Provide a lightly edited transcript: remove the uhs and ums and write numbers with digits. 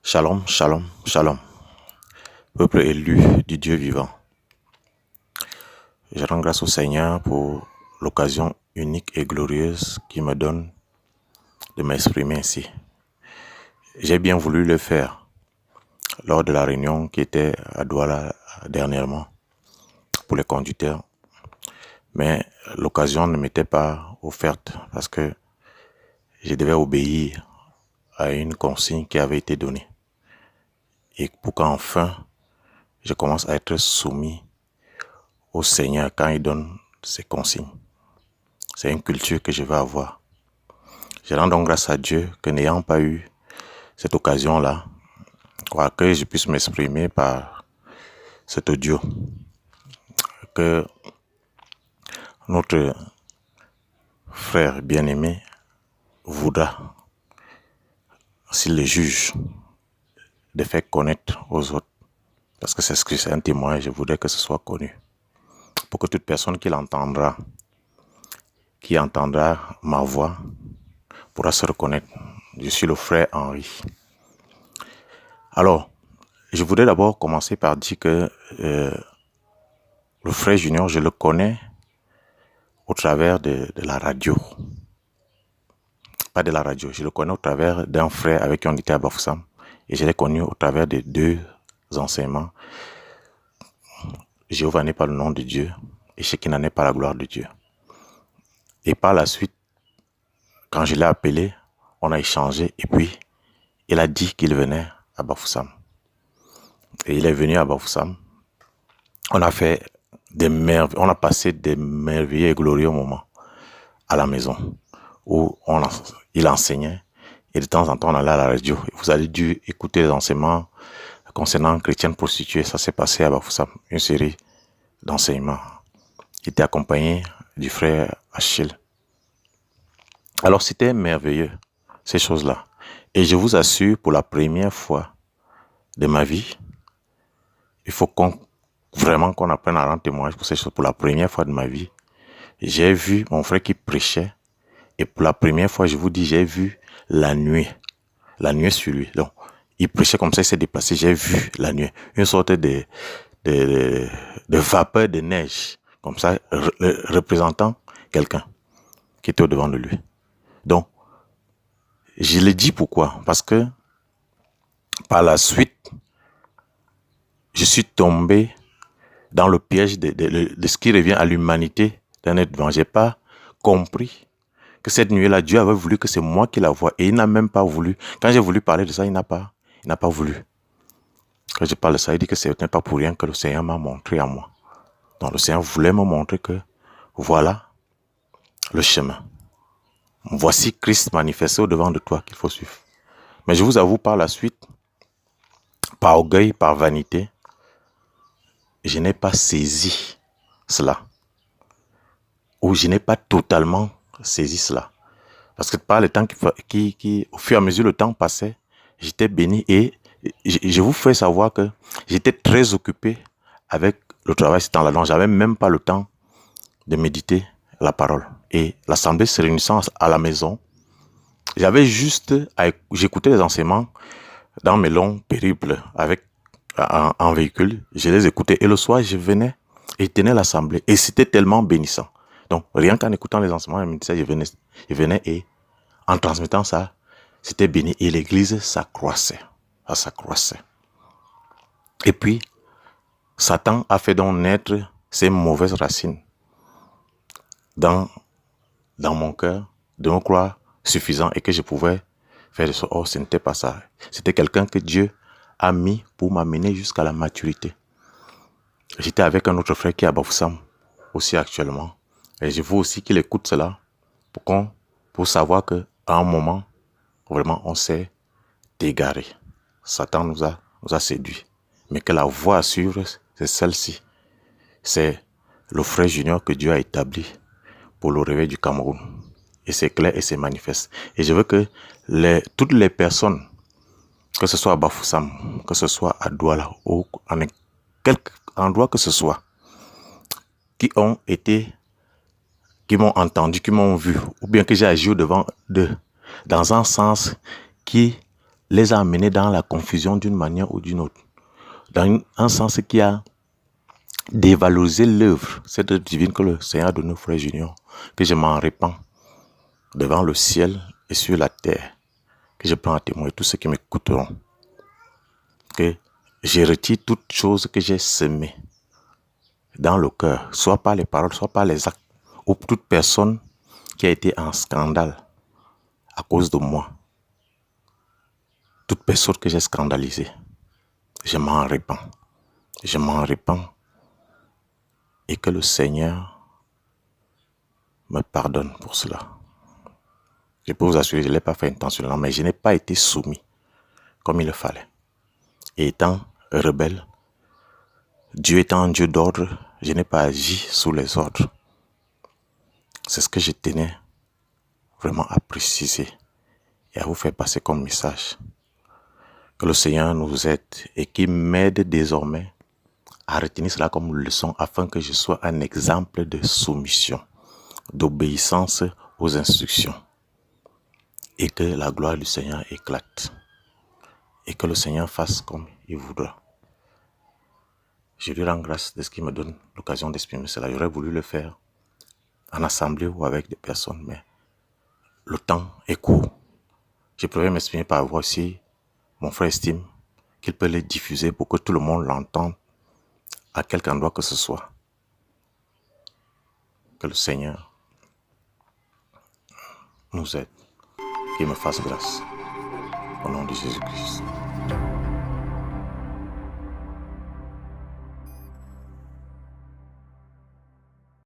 Shalom, shalom, shalom, peuple élu du Dieu vivant. Je rends grâce au Seigneur pour l'occasion unique et glorieuse qu'il me donne de m'exprimer ainsi. J'ai bien voulu le faire lors de la réunion qui était à Douala dernièrement pour les conducteurs, mais l'occasion ne m'était pas offerte parce que je devais obéir à une consigne qui avait été donnée. Et pour qu'enfin je commence à être soumis au Seigneur quand il donne ses consignes. C'est une culture que je veux avoir. Je rends donc grâce à Dieu que n'ayant pas eu cette occasion-là, que je puisse m'exprimer par cet audio, que notre frère bien-aimé voudra, s'il le juge, de faire connaître aux autres. Parce que c'est un témoin, je voudrais que ce soit connu. Pour que toute personne qui entendra ma voix, pourra se reconnaître. Je suis le frère Henri. Alors, je voudrais d'abord commencer par dire que le frère Junior, je le connais au travers de la radio. Pas de la radio, je le connais au travers d'un frère avec qui on était à Bafoussam. Et je l'ai connu au travers de deux enseignements. Jéhovah n'est pas le nom de Dieu et Shekinah n'est pas la gloire de Dieu. Et par la suite, quand je l'ai appelé, on a échangé et puis il a dit qu'il venait à Bafoussam. Et il est venu à Bafoussam. On a passé des merveilleux et glorieux moments à la maison où il enseignait et de temps en temps on allait à la radio. Vous avez dû écouter les enseignements concernant chrétiennes prostituées. Ça s'est passé à Bafoussam, une série d'enseignements qui était accompagné du frère Achille. Alors c'était merveilleux, ces choses-là. Et je vous assure, pour la première fois de ma vie, il faut vraiment qu'on apprenne à rendre témoignage pour ces choses. Pour la première fois de ma vie, j'ai vu mon frère qui prêchait. Et pour la première fois, je vous dis, j'ai vu la nuée sur lui. Donc, il prêchait comme ça, il s'est déplacé. J'ai vu la nuée, une sorte de vapeur de neige, comme ça, représentant quelqu'un qui était au-devant de lui. Donc, je le dis pourquoi? Parce que par la suite, je suis tombé dans le piège de ce qui revient à l'humanité d'un être vivant. J'ai pas compris que cette nuit-là, Dieu avait voulu que c'est moi qui la voie. Et il n'a même pas voulu. Quand j'ai voulu parler de ça, il n'a pas voulu. Quand je parle de ça, il dit que ce n'est pas pour rien que le Seigneur m'a montré à moi. Donc le Seigneur voulait me montrer que voilà le chemin. Voici Christ manifesté au-devant de toi qu'il faut suivre. Mais je vous avoue, par la suite, par orgueil, par vanité, je n'ai pas saisi cela. Ou je n'ai pas totalement saisi cela. Parce que par le temps au fur et à mesure le temps passait, j'étais béni et je vous fais savoir que j'étais très occupé avec le travail ce temps-là. Donc, j'avais même pas le temps de méditer la parole. Et l'assemblée se réunissant à la maison, j'écoutais les enseignements dans mes longs périples en véhicule. Je les écoutais et le soir, je venais et je tenais l'assemblée. Et c'était tellement bénissant. Donc, rien qu'en écoutant les enseignements, je venais et en transmettant ça, c'était béni et l'église s'accroissait. Ça s'accroissait. Et puis, Satan a fait donc naître ces mauvaises racines dans mon cœur, de me croire suffisant et que je pouvais faire de ça. Oh, ce n'était pas ça. C'était quelqu'un que Dieu a mis pour m'amener jusqu'à la maturité. J'étais avec un autre frère qui est à Bafoussam aussi actuellement. Et je veux aussi qu'il écoute cela pour savoir qu'à un moment, vraiment, on s'est égaré. Satan nous a séduits. Mais que la voie à suivre, c'est celle-ci. C'est le frère Junior que Dieu a établi pour le réveil du Cameroun. Et c'est clair et c'est manifeste. Et je veux que toutes les personnes, que ce soit à Bafoussam, que ce soit à Douala, ou en quelque endroit que ce soit, qui m'ont entendu, qui m'ont vu, ou bien que j'ai agi devant d'eux, dans un sens qui les a amenés dans la confusion d'une manière ou d'une autre. Dans un sens qui a dévalorisé l'œuvre, cette œuvre divine que le Seigneur a donnée au frère Junior, que je m'en répands devant le ciel et sur la terre, que je prends à témoin tous ceux qui m'écouteront, que je retire toute chose que j'ai semée dans le cœur, soit par les paroles, soit par les actes, ou toute personne qui a été en scandale à cause de moi, toute personne que j'ai scandalisée, je m'en répands. Je m'en répands et que le Seigneur me pardonne pour cela. Je peux vous assurer, je ne l'ai pas fait intentionnellement, mais je n'ai pas été soumis comme il le fallait. Et étant rebelle, Dieu étant un Dieu d'ordre, je n'ai pas agi sous les ordres. C'est ce que je tenais vraiment à préciser et à vous faire passer comme message. Que le Seigneur nous aide et qu'il m'aide désormais à retenir cela comme leçon afin que je sois un exemple de soumission, d'obéissance aux instructions et que la gloire du Seigneur éclate et que le Seigneur fasse comme il voudra. Je lui rends grâce de ce qu'il me donne l'occasion d'exprimer cela. J'aurais voulu le faire en assemblée ou avec des personnes, mais le temps est court. Je préfère m'exprimer par voix si mon frère estime qu'il peut les diffuser pour que tout le monde l'entende à quelque endroit que ce soit. Que le Seigneur nous aide, qu'il me fasse grâce. Au nom de Jésus-Christ.